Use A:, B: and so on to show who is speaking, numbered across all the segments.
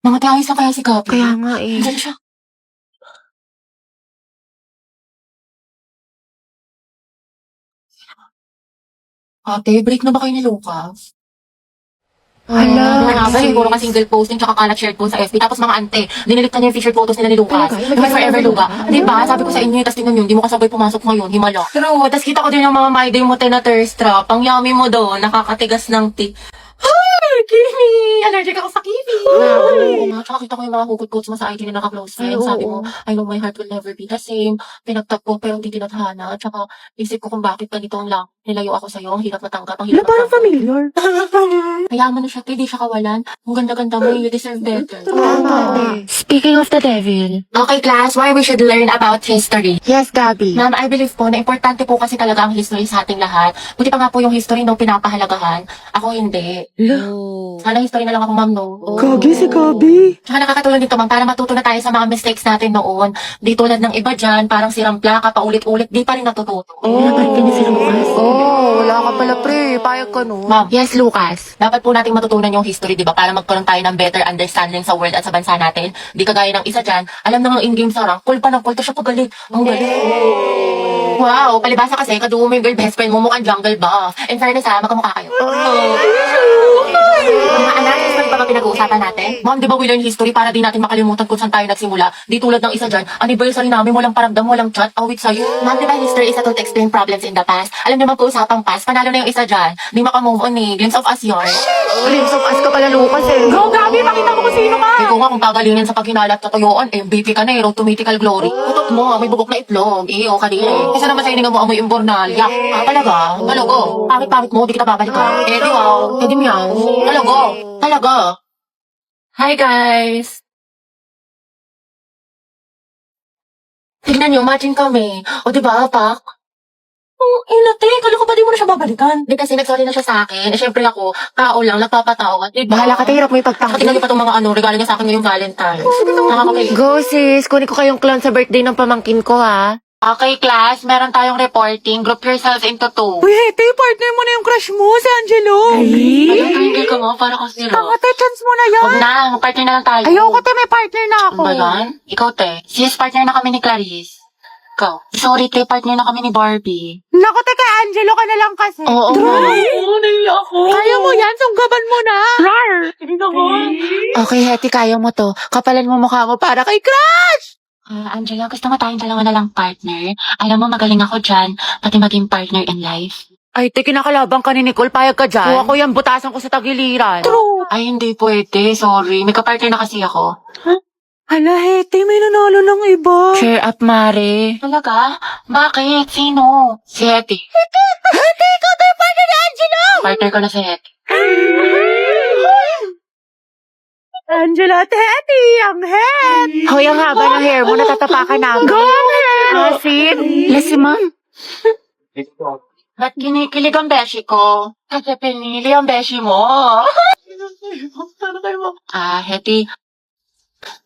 A: Namatay ayos na kaya si Gabi.
B: Kaya nga eh.
A: Diyan siya. Ate, break na ba kayo ni Lucas?
B: Hala.
A: Nga ba, siguro ka single posting tsaka kalat shared post sa FB. Tapos mga ante, dinilit na niya yung featured photos nila ni Lucas.
B: Talaga?
A: Yung may forever Luga. Di ba? Sabi ko sa inyo, tapos tingnan nyo, hindi mo kasabay pumasok ngayon, himala. True, tapos kita ko din yung mga my day mo na thirst trap. Ang yummy mo doon, nakakatigas ng Ay, Kimi! Allergic ako sa Kimi! Oo nga, tsaka kita ko yung mga hugot quotes mo sa IG na naka-close friends. Sabi mo, I know my heart will never be the same. Pinagtap ko pero hindi tinadhana. Tsaka isip ko kung bakit ganito ang lang. Nilayo ako sa'yo, ang hirap matanggap, ang hirap
B: Parang
A: matanggap.
B: familiar.
A: Mayaman na siya, hindi siya kawalan. Ang ganda-ganda mo, you deserve better.
B: Tama.
A: Speaking of the devil. Okay, class, why we should learn about history.
B: Yes, Gabi.
A: Ma'am, I believe po na importante po kasi talaga ang history sa ating lahat. Buti pa nga po yung history nung pinapahalagahan. Ako hindi. Sana history na lang ako, ma'am, no?
B: Gagi si Gabi.
A: Tsaka nakakatulong dito, ma'am, para matuto na tayo sa mga mistakes natin noon. Di tulad ng iba dyan, parang sirang plaka, paulit-ulit, di pa rin natututo.
B: Wala ka pala pre. Payag ka no.
A: Ma'am,
B: Yes, Lucas.
A: dapat po nating matutunan yung history, di ba? Para magkaroon tayo ng better understanding sa world at sa bansa natin. Di kagaya ng isa dyan, alam na nga in-game sa rank, cool pa ng cool, to siya pagaling. Ang galing. Wow, palibasa kasi, kadugo mo yung girl best friend mo, mukhang jungle buff. In fairness ha, magkamukha kayo. Mga anak, history pa ba pinag-uusapan natin? Ma'am, di ba we learn history para di natin makalimutan kung saan tayo nagsimula? Di tulad ng isa dyan, anniversary namin, walang paramdam, walang chat, awit sa'yo. Ma'am, di ba history is a tool to explain problems in the past? Alam niyo mag-uusapang past, panalo na yung isa dyan. Di makamove on eh, glimpse of us yun.
B: Glimpse of us ka pala, Lucas eh.
A: Go, Gabi! Pakita mo kung sino ka! Ikaw nga kung pagalingin sa paghinalat sa tuyuan, MVP ka na eh, road to mythical glory. Utot mo, may bubok na itlog. Iyo, kanina. Isa naman sa hininga mo amoy imbornal. Yak. Talaga? Talago. Pangit-pangit mo, di kita babalikan. Eh, di wow. Eh, di meow. Talago. Talaga. Hi, guys. Tignan nyo, matching kami. O, di ba, Pak? Inate, kala ko ba di mo na siya babalikan? Di kasi nagsorry na siya sa akin. Eh, syempre ako, tao lang, nagpapatawad. Di ba?
B: Bahala ka, hirap mo
A: Tingnan
B: ipagtanggol.
A: niyo pa itong mga regalo niya sa akin ngayong Valentine. Nakakakay.
B: Go sis, kunin ko kayong clown sa birthday ng pamangkin ko ha.
A: Okay, class, meron tayong reporting. Group yourselves into two.
C: Uy, Hete, partner mo na yung crush mo, si Angelo.
A: Ayun, tingil ka mo, para kasi
C: Tanga, te, chance mo na yan.
A: Huwag na, mag-partner na lang tayo.
C: Ayoko, te, may partner na ako.
A: Ano ba yan? Ikaw, te. Sis, partner na kami ni Clarice. Ikaw. Sorry, te, partner na kami ni Barbie.
C: Naku, te, kay Angelo ka na lang kasi.
A: Oo, naiya ako.
C: Kaya mo yan, sunggaban mo na.
A: Rar! Hindi naman.
B: Okay, Hetty, kaya mo to. Kapalan mo mukha mo para kay Crush!
A: Angela, gusto mo tayong dalawa na lang partner? Alam mo, magaling ako dyan, pati maging partner in life.
B: Ay, te, kinakalabang ka ni Nicole, payag ka dyan. Kuha ko yan, butasan ko sa tagiliran.
A: Ay, hindi pwede. Sorry. May kapartner na kasi ako.
C: Hala, Hete, may nanalo ng iba.
B: Cheer up, Mare.
A: Talaga? Bakit? Sino? Si Hetty.
C: Hete, ikaw tayo partner ni Angelo.
A: Partner ko na si Hetty.
C: Angelo at Hete, ang head.
B: Hoy, ang haba ng hair mo, natatapakan namin.
C: Go, ang head.
B: Asin? Lasi, ma'am.
A: Ba't kinikilig ang beshi ko? Kasi pinili ang beshi mo. Hetty,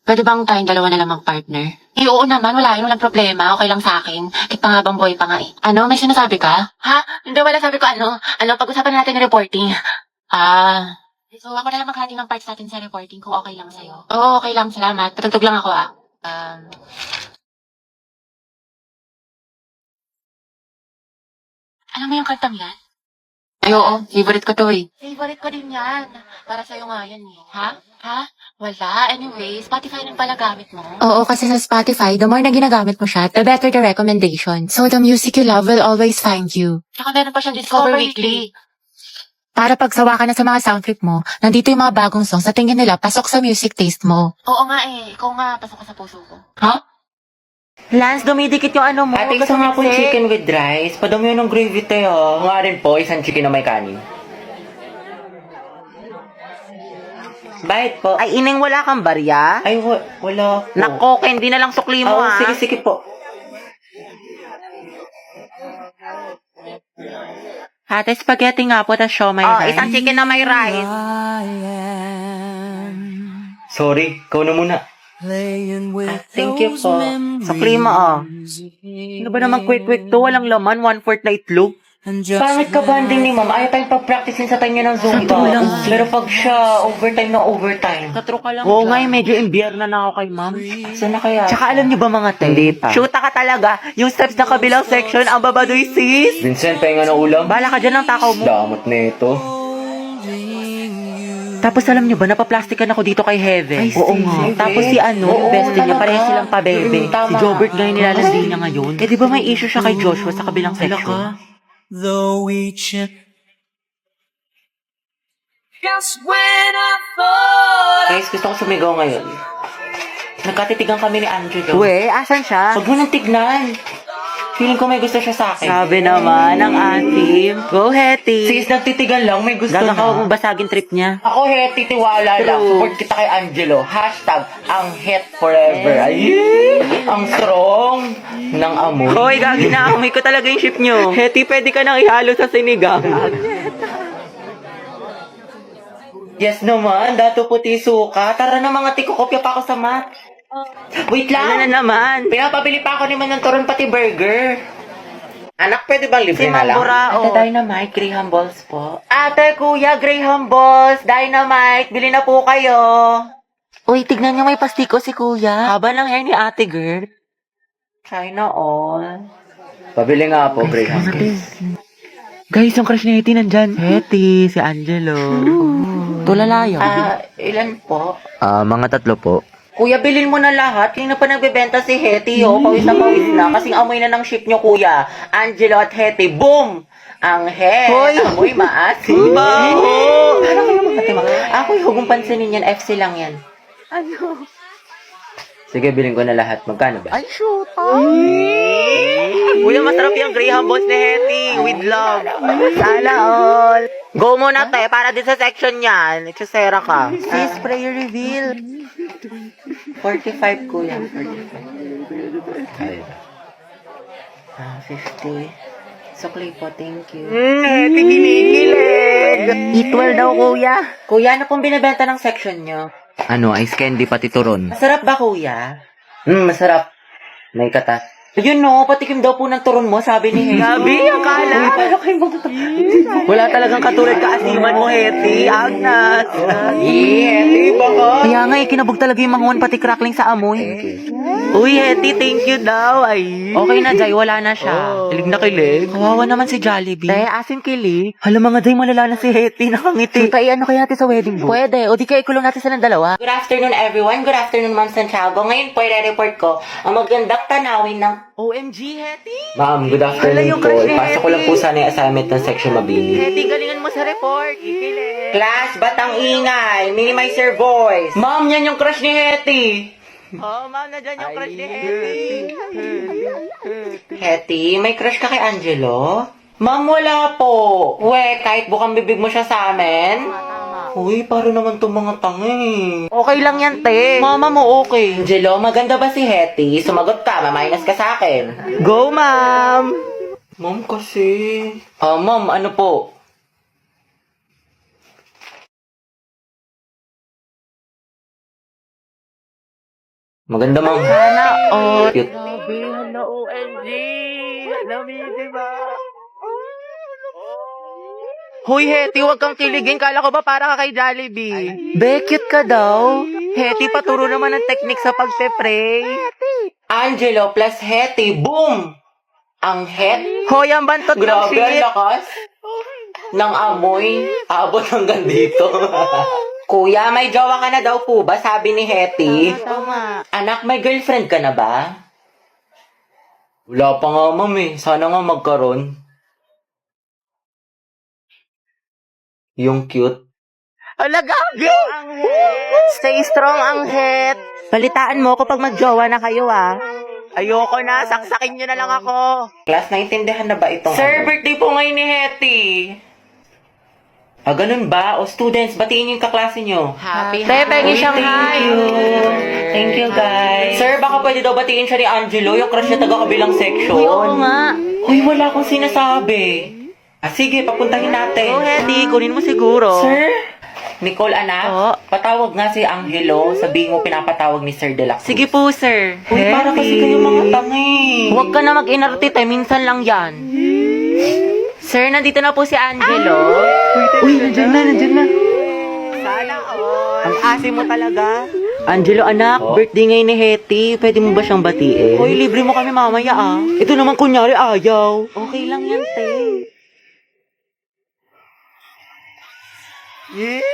A: pwede bang tayong dalawa na lang mag-partner? Eh, oo naman, wala yun, walang problema. Okay lang sa akin. Kahit pa nga bang boy pa nga eh. Ano, may sinasabi ka? Ha? Hindi, wala sabi ko pag-usapan natin yung reporting. So ako na lang maghati ng parts natin sa reporting kung okay lang sa'yo. Oo, okay lang, salamat. Patugtog lang ako Alam mo yung kantang yan? Ay, oo. Favorite ko to eh. Favorite ko din yan. Para sa'yo nga yan eh. Ha? Wala. Anyway, Spotify lang pala gamit mo.
B: Oo, kasi sa Spotify, the more na ginagamit mo siya, the better the recommendation. So the music you love will always find you.
A: Tsaka meron pa siyang Discover Weekly.
B: Para pagsawa ka na sa mga sound trip mo, nandito yung mga bagong songs sa tingin nila pasok sa music taste mo.
A: Oo nga eh. Ikaw nga, pasok ka sa puso ko.
B: Ha?
C: Lance, dumidikit yung ano mo.
D: Ate, isa nga po chicken with rice. Padami yun ng gravy tayo. Nga rin po, isang chicken na may kanin. Bait po.
C: Ay, ining wala kang barya?
D: Ay, wala po.
C: Nako, hindi na lang sukli mo
D: Oo,
C: ha.
D: sige po.
C: Ate, spaghetti nga po, tas siomay rice. Isang chicken na may rice.
D: Sorry, ikaw na muna.
C: Thank you po. Sukli mo, oh. Ano ba naman quick to? Walang laman, 1/4 na itlog.
D: Pangit ka banding ni ma'am. Ayaw tayong pag-practicein sa time niya ng Zumba. Pero pag siya, overtime na overtime.
C: Katro ka lang.
D: Oo nga, medyo imbierna na ako kay ma'am. Saan na kaya?
C: Tsaka alam niyo ba mga te?
D: Hindi pa.
C: Shoota ka talaga. Yung steps ng kabilang section, ang babadoy sis.
D: Vincent, pahinga na ulam.
C: Bala ka dyan ng takaw mo.
D: Damot na ito.
C: Tapos alam niyo ba, napaplastikan ako dito kay Heaven.
D: Oo nga.
C: Tapos si ano,
D: Oo,
C: bestie niya,
D: talaga.
C: pareho silang pabebe.
D: Tama.
C: Si Jobert ngayon nilalandi niya ngayon. Eh di ba may issue siya kay Joshua sa kabilang section?
E: Though each
D: Guys, gusto ko sumigaw ngayon. Nagkatitigan kami ni Angelo.
C: We, asan siya?
D: Huwag mo nang tignan. Feeling ko may gusto siya sa akin.
C: Sabi naman ng ating, go Hetty.
D: Sis, nagtitigan lang, may gusto
C: Gaga
D: na.
C: ka, huwag mo basagin trip niya.
D: Ako, Hetty, tiwala lang.
C: True.
D: Support kita kay Angelo. Hashtag, ang het forever. Ay, ang strong ng amoy.
C: Hoy, gagi na, amoy ko talaga yung ship nyo. Hetty, pwede ka nang ihalo sa sinigang.
D: Yes naman, dato puti suka. Tara na mga tiko, kopya pa ako sa mat. Wait
C: Ano na
D: lang.
C: naman?
D: Pinapabili pa ako ni Man ng turon pati burger. Anak, pwede bang libre
C: Si
D: na lang?
C: Mamburao.
D: Ate Dynamite, Graham Balls po.
C: Ate, kuya, Graham Balls, Dynamite, bili na po kayo. Uy, tignan niyo may pastiko si kuya. Haba ng hair ni ate girl.
D: China all. Pabili nga po, Graham.
C: Guys, yung crush ni Hetty nandyan. Hetty, si Angelo. Tulalayo.
D: Ilan po?
C: Mga 3 po.
D: Kuya, bilhin mo na lahat. Yung na pa nagbebenta si Hetty, oh. Pawis na. Kasing amoy na ng ship nyo, kuya. Angelo at Hetty, boom! Ang het.
C: Hoy!
D: Amoy maasim.
C: Baho!
D: Ano kayo mga katima? Ako, huwag mong pansinin yan. FC lang yan.
C: Ano?
D: Sige, bilhin ko na lahat. Magkano ba?
C: Ay, shoot. Kuya, masarap yung Graham Balls ni Hetty. With love. Sana all. Go muna, te. Para din sa section yan. Itusera ka. Sis, prayer reveal.
D: 45, kuya. 45. Ay. 50. Sukli po, thank you.
C: Hetty, ginigilig. Eat well daw, kuya.
D: Kuya, ano pong binibenta ng section nyo?
C: Ano, ice candy pati turon.
D: Masarap ba, kuya? Masarap. May katas. Yun no, patikim daw po ng turon mo, sabi ni Hetty.
C: Gabi, akala.
D: Paano kayo
C: Wala talagang katulad kaasiman mo, Hetty. Agnas.
D: Hetty, baka.
C: Kaya nga, kinabog talaga yung manguan pati crackling sa amoy. Uy, Hetty, thank you daw. Ay. Okay na, Jai. Wala na siya. Kilig na kilig. Kawawa naman si Jollibee. Dahil asin kilig. Hala mga Jai, malala na si Hetty. Nakangiti. Sunta, ano kaya natin sa wedding book? Pwede. O di kaya ikulong natin silang dalawa.
D: Good afternoon, everyone. Good afternoon, Ma'am Santiago. Ngayon po, i-report ko ang magandang tanawin ng...
C: OMG, Hetty.
D: Ma'am, good
C: Hala,
D: afternoon
C: yung
D: po.
C: crush ni
D: Ipasa ko lang
C: Hetty.
D: po sana yung assignment ng section Mabini.
C: Hetty, galingan mo sa report. Ikilig.
D: Class, batang ingay. Minimize your voice. Ma'am, yan yung crush ni Hetty.
C: Oh, ma'am, na dyan yung crush ni Hetty.
D: Hetty, may crush ka kay Angelo? Ma'am, wala po. We, kahit bukang bibig mo siya sa amin. Uy, paro naman itong mga tangi.
C: Okay lang yan, te. Mama mo okay.
D: Angelo, maganda ba si Hetty? Sumagot ka, maminus ka sa akin.
C: Go, ma'am.
D: Ma'am, kasi... ma'am, ano po? Maganda, ma'am.
C: Sana all.
D: Cute.
C: Grabe, hala OMG. Lamig, diba? Hoy, Hetty, huwag kang kiligin. Kala ko ba para ka kay Jollibee? Be, cute ka daw. Hetty, paturo naman ng technique sa pagpe-pray.
D: Angelo plus Hetty, boom! Ang het.
C: Hoy, ang bantot ng
D: Grabe, ang
C: shit.
D: lakas. Ng amoy. Abot hanggang dito. Kuya, may jowa ka na daw po ba? Sabi ni Hetty.
C: Tama.
D: Anak, may girlfriend ka na ba? Wala pa nga, ma'am eh. Sana nga magkaroon. Yung cute.
C: Hala, gabi! Stay strong, ang het. Balitaan mo kapag magjowa na kayo, ah. Ayoko na, saksakin nyo na lang ako.
D: Class, naintindihan na ba itong...
C: Sir,
D: birthday po ngayon ni Hetty. Ganun ba? O students, batiin niyo yung kaklase nyo.
C: Happy Pengi Shanghai.
D: Thank you, guys. Sir, baka pwede daw batiin siya ni Angelo, yung crush niya taga-kabilang section.
C: Uy, oo nga.
D: Uy, wala akong sinasabi. Sige, papuntahin natin.
C: Oh, Hetty, kunin mo siguro.
D: Sir? Nicole, anak,
C: Oo.
D: patawag nga si Angelo. Sabihin mo pinapatawag ni Sir De La Cruz.
C: Sige po, sir.
D: Uy, para kasi kayo mga tangi.
C: Huwag ka na mag-inarte, te. Minsan lang yan. Sir, nandito na po si Angelo. Uy, nandiyan na. Sana all. Ang asim mo talaga. Angelo, anak, birthday ngayon ni Hetty. Pwede mo ba siyang batiin? Hoy, libre mo kami mamaya ah. Ito naman kunyari ayaw. Okay lang yan, te. Yeah!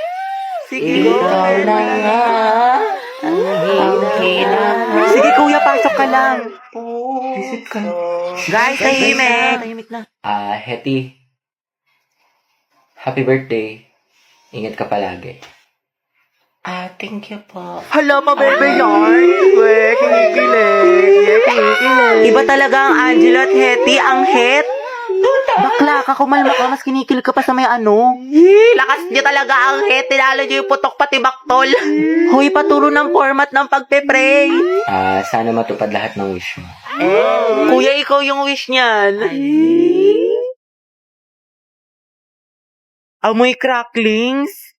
C: Sige,
A: Ikaw na nga.
C: Sige, kuya, pasok ka lang. Guys, tahimik na.
D: Hetty. Happy birthday. Ingat ka palagi. Thank you po.
C: Hala, mabebe yarn. Kinikilig. Iba talaga ang Angelo at Hetty, ang het. Bakla ka, kumalma ka, mas kinikilig ka pa sa may ano. Lakas niyo talaga ang het, tinalo niyo yung putok pati baktol. Hoy, paturo ng format ng pagpe-pray.
D: Sana matupad lahat ng wish mo.
C: Kuya, ikaw yung wish niyan. Amoy cracklings.